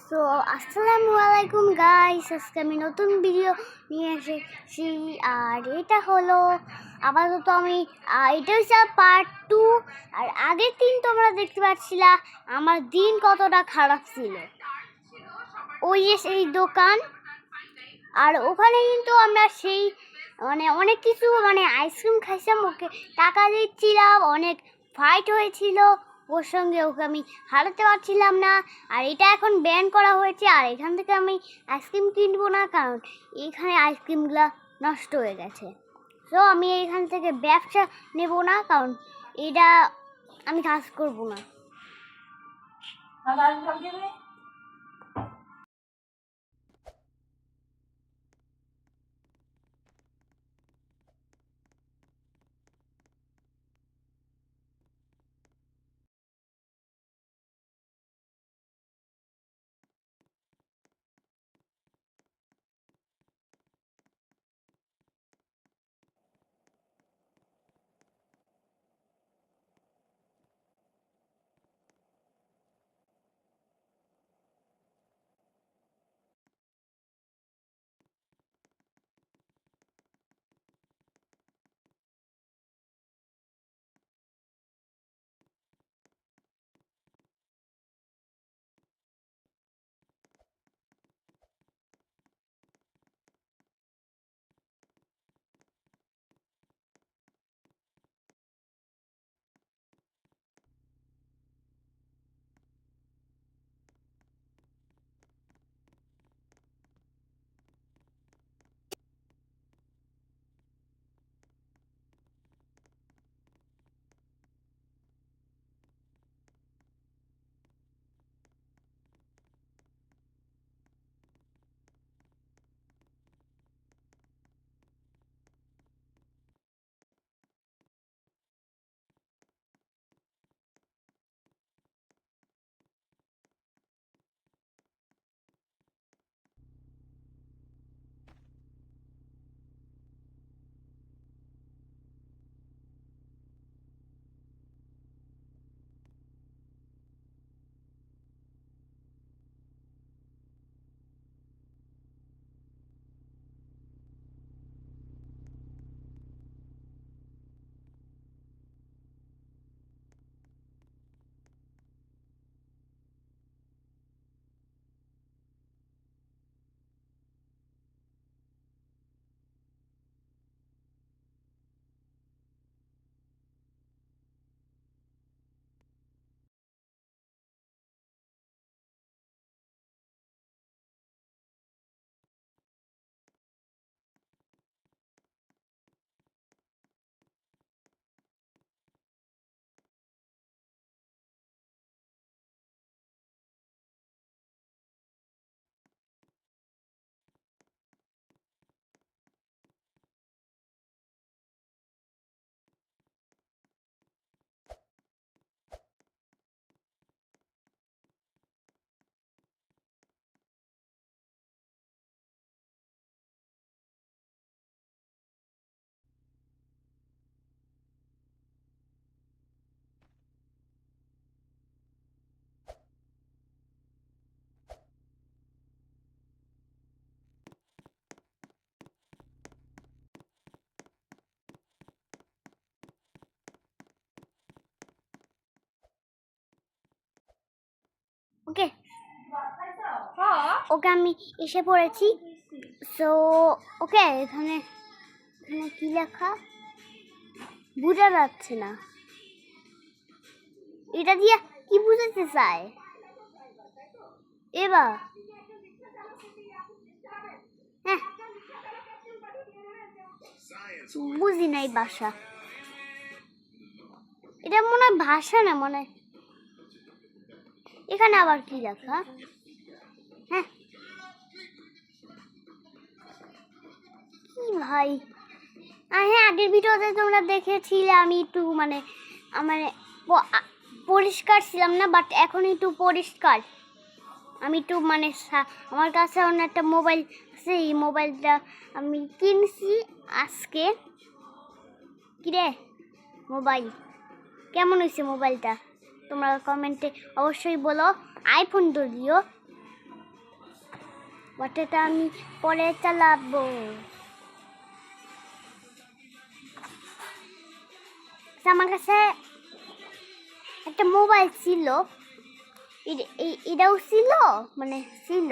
So আসসালামু আলাইকুম guys, আজকে আমি নতুন ভিডিও নিয়ে এসেছি। আর এটা হলো আপাতত আমি এটা হচ্ছে পার্ট 2। আর আগের দিন তোমরা দেখতে পাচ্ছিলা আমার দিন কতটা খারাপ ছিল। ওই যে সেই দোকান, আর ওখানে কিন্তু আমরা সেই অনেক কিছু আইসক্রিম খাইছিলাম, ওকে টাকা দিচ্ছিলাম, অনেক ফাইট হয়েছিল ওর সঙ্গে, ওকে আমি হারাতে পারছিলাম না। আর এটা এখন ব্যান করা হয়েছে, আর এখান থেকে আমি আইসক্রিম কিনবো না, কারণ এখানে আইসক্রিমগুলো নষ্ট হয়ে গেছে। সো আমি এখান থেকে ব্যবসা নেব না, কারণ এটা আমি কাজ করবো না। ওকে ওকে আমি এসে পড়েছি। সো ওকে, এখানে কি লেখা বোঝা যাচ্ছে না, এটা দিয়ে কি বুঝাতে চায় এবার? হ্যাঁ, বুঝি নাই ভাষা, এটা মনে হয় ভাষা না, মনে হয় এখানে আবার কি লেখা। হ্যাঁ, কি ভাই, হ্যাঁ আগের ভিডিওতে তোমরা দেখেছিলে আমি একটু আমার পরিষ্কার ছিলাম না, বাট এখন একটু পরিষ্কার। আমি একটু আমার কাছে অন্য একটা মোবাইল আছে, এই মোবাইলটা আমি কিনছি আজকে। কিরে মোবাইল কেমন হয়েছে মোবাইলটা? তোমরা কমেন্টে অবশ্যই বলো, আইফোন তো দিও। ওটাটা আমি পরে চালাবো। আমার কাছে একটা মোবাইল ছিল, এটাও ছিল, মানে ছিল।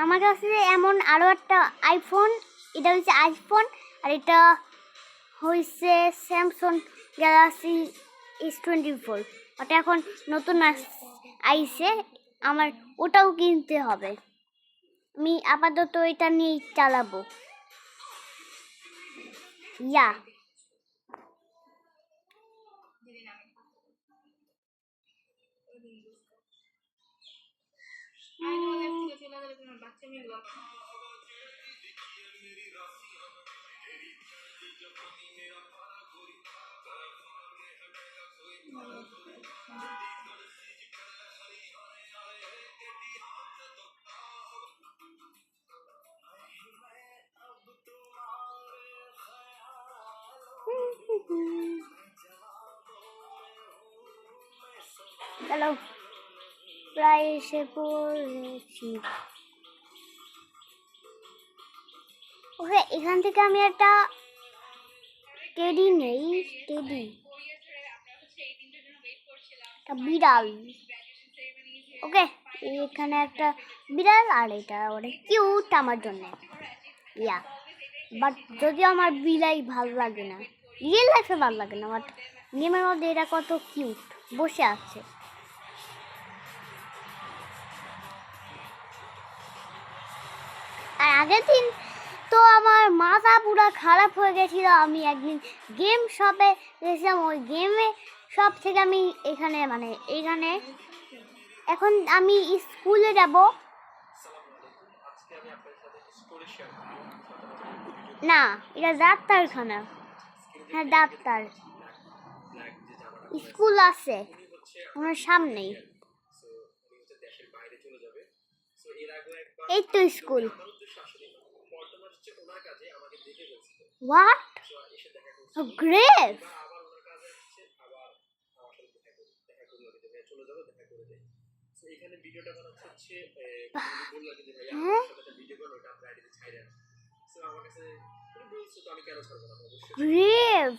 আমার কাছে এমন আরও একটা আইফোন, এটা হচ্ছে আইফোন, আর এটা হয়েছে স্যামসাং গ্যালাক্সি S24। ওটা এখন নতুন আইছে, আমার ওটাও কিনতে হবে। আমি আপাতত এটা নিয়েই চালাবো। ইয়া চলো, প্রায় এসে পড়েছি। ওকে, এখান থেকে আমি একটা টেডি নেই, টেডি, একটা বিড়াল। ওকে, এখানে একটা বিড়াল, আর এটা অনেক কিউট আমার জন্য। ইয়া, বাট যদিও আমার বিলাই ভালো লাগে না, রিয়েল লাইফে ভালো লাগে না, বাট গেমের মধ্যে এটা কত কিউট বসে আছে। আর আগের দিন তো আমার মাথা পুরো খারাপ হয়ে গেছিল। আমি একদিন গেম শপে গেছিলাম, ওই গেমে শপ থেকে আমি এখানে এখন আমি স্কুলে যাব না, এটা ডাক্তারখানা। হ্যাঁ, ডাক্তার স্কুল আছে ওনার সামনেই, এই তো স্কুল। What grave? গ্রেভ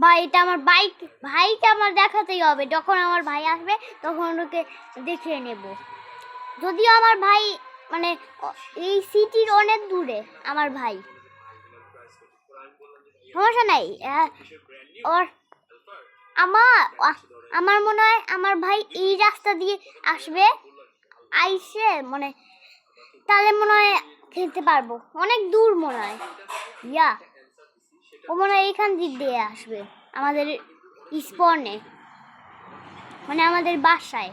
ভাই, এটা আমার বাইক, ভাইকে আমার দেখাতেই হবে। যখন আমার ভাই আসবে তখন ওকে দেখিয়ে নেব। যদিও আমার ভাই মানে এই সিটির অনেক দূরে, আমার ভাই, সমস্যা নাই। ওর আমার মনে হয় আমার ভাই এই রাস্তা দিয়ে আসবে, আইসে মানে তাহলে মনে হয় খেলতে পারবো। অনেক দূর মনে হয়, ইয়া ও মনে হয় এইখান দিক দিয়ে আসবে আমাদের স্পনে, মানে আমাদের বাসায়।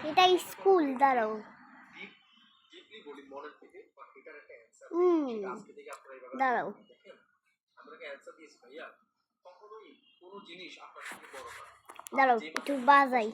এটা স্কুল, দাঁড়াও। দাঁড়াও, দাঁড়াও একটু বাজাই।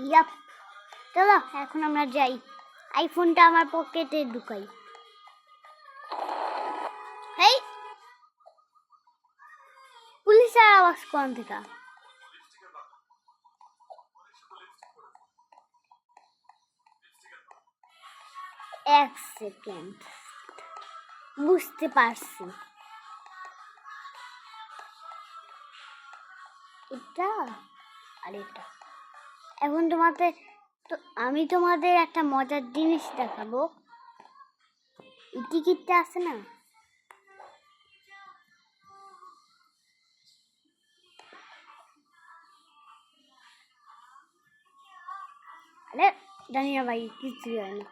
ইয়াপ, চলো এখন আমরা যাই। আইফোনটা আমার পকেটে ঢুকাই। হেই, পুলিশের আওয়াজ কোন থেকে? এক সেকেন্ড, বুঝতে পারছি। এটা আর এটা। এখন আমি তোমাদের একটা মজার জিনিস দেখাবো। এই টিকিটটা আছে না, আরে জানি না ভাই, কিছু হয় না।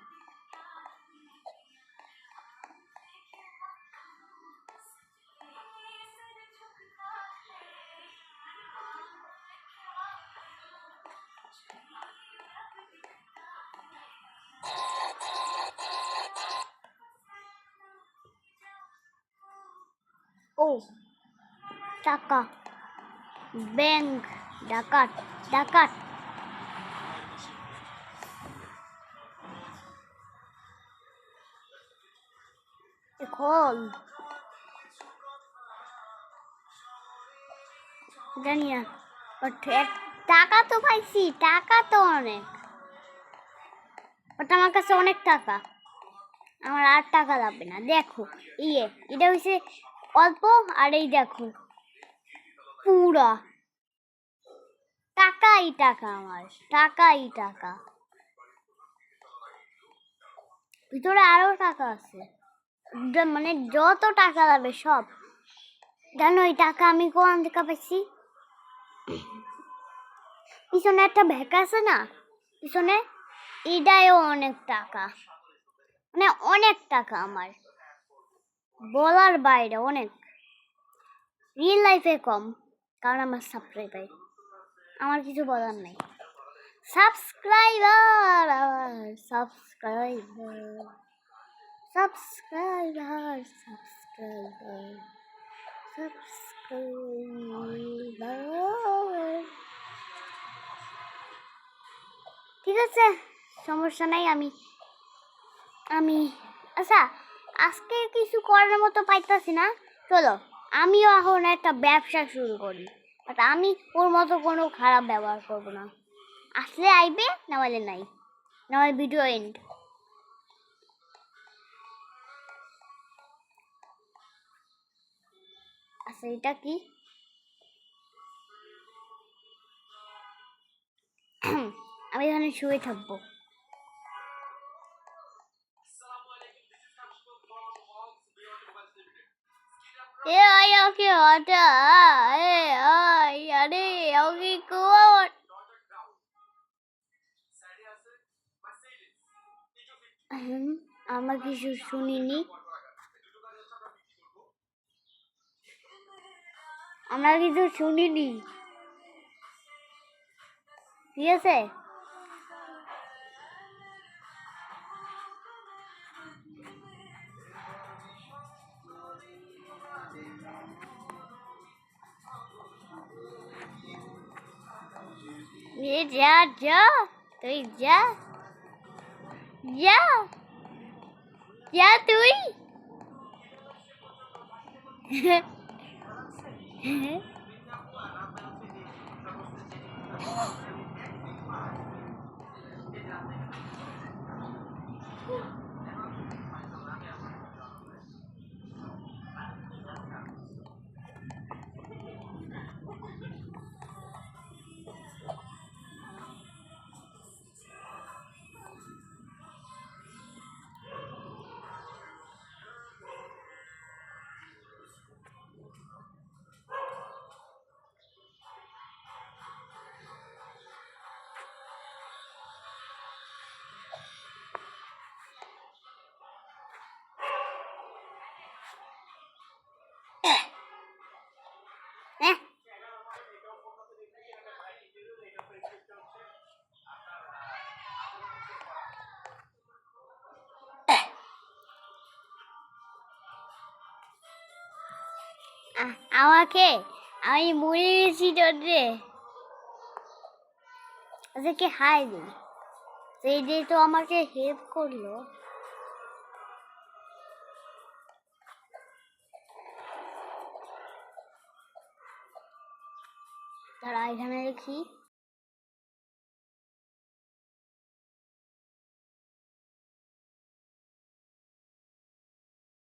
ও টাকা, ব্যাংক, ডাকাত ডাকাত। এখন জানি না, বাট টাকা তো পাইছি, টাকা তো অনেক, বাট আমার কাছে অনেক টাকা, আমার আর টাকা লাগবে না। দেখো এটা হচ্ছে অল্প, আর এই দেখো পুরা টাকাই টাকা, আমার টাকাই টাকা। ভিতরে আরো টাকা আছে, মানে যত টাকা লাগবে সব। জানো এই টাকা আমি কোন থেকে পাইছি? পিছনে একটা ব্যাগ আছে না, পিছনে, এটাও অনেক টাকা, মানে অনেক টাকা আমার, বলার বাইরে অনেক। রিয়েল লাইফে কম, কারণ আমার সাবস্ক্রাইবার, আমার কিছু বলার নাই। Subscriber, subscriber, subscriber, subscriber, subscriber. ঠিক আছে, সমস্যা নাই। আমি আমি আচ্ছা, আজকে কিছু করার মতো পাইতাছি না, চলো আমিও এখন একটা ব্যবসা শুরু করি, বাট আমি ওর মতো কোনো খারাপ ব্যবহার করব না। আসলে আইবে, না হলে নাই, না হলে ভিডিও এন্ড। আচ্ছা এটা কি? আমি এখানে শুয়ে থাকবো। A I okay হটা, A I আরে ওকে কোন, আমরা কিছু শুনিনি, আমরা কিছু শুনিনি, ঠিক আছে? যা যা, তুই যা যা যা তুই। আমাকে, আমি মরে গেছি তোরে, আজকে হাই দিই, সেই যে তো আমাকে হেল্প করলো। তারা এখানে দেখি,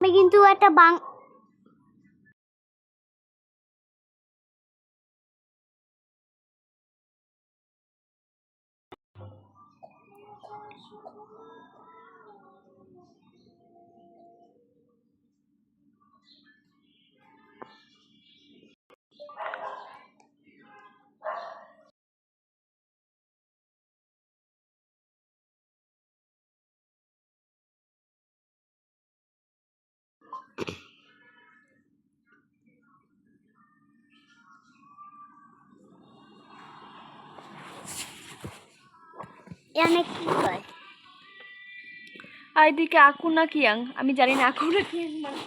আমি কিন্তু একটা এখানে কি কয়? আর এদিকে আকু না কিয়াং, আমি জানি না আকু না কিয়াং মানে।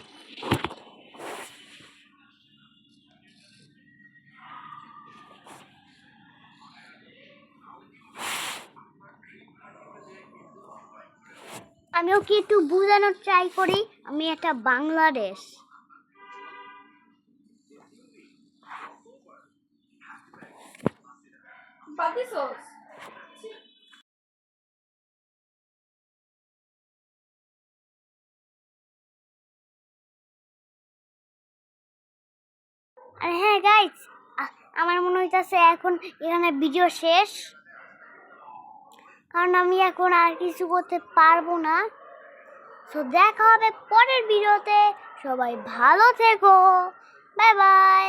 আমি ওকে একটু বোঝানোর ট্রাই করি আমি একটা বাংলাদেশ। আর হ্যাঁ গাইস, আমার মনে হইতাছে এখন এখানে ভিডিও শেষ, কারণ আমি এখন আর কিছু করতে পারবো না। তো দেখা হবে পরের ভিডিওতে, সবাই ভালো থেকো, বাই বাই।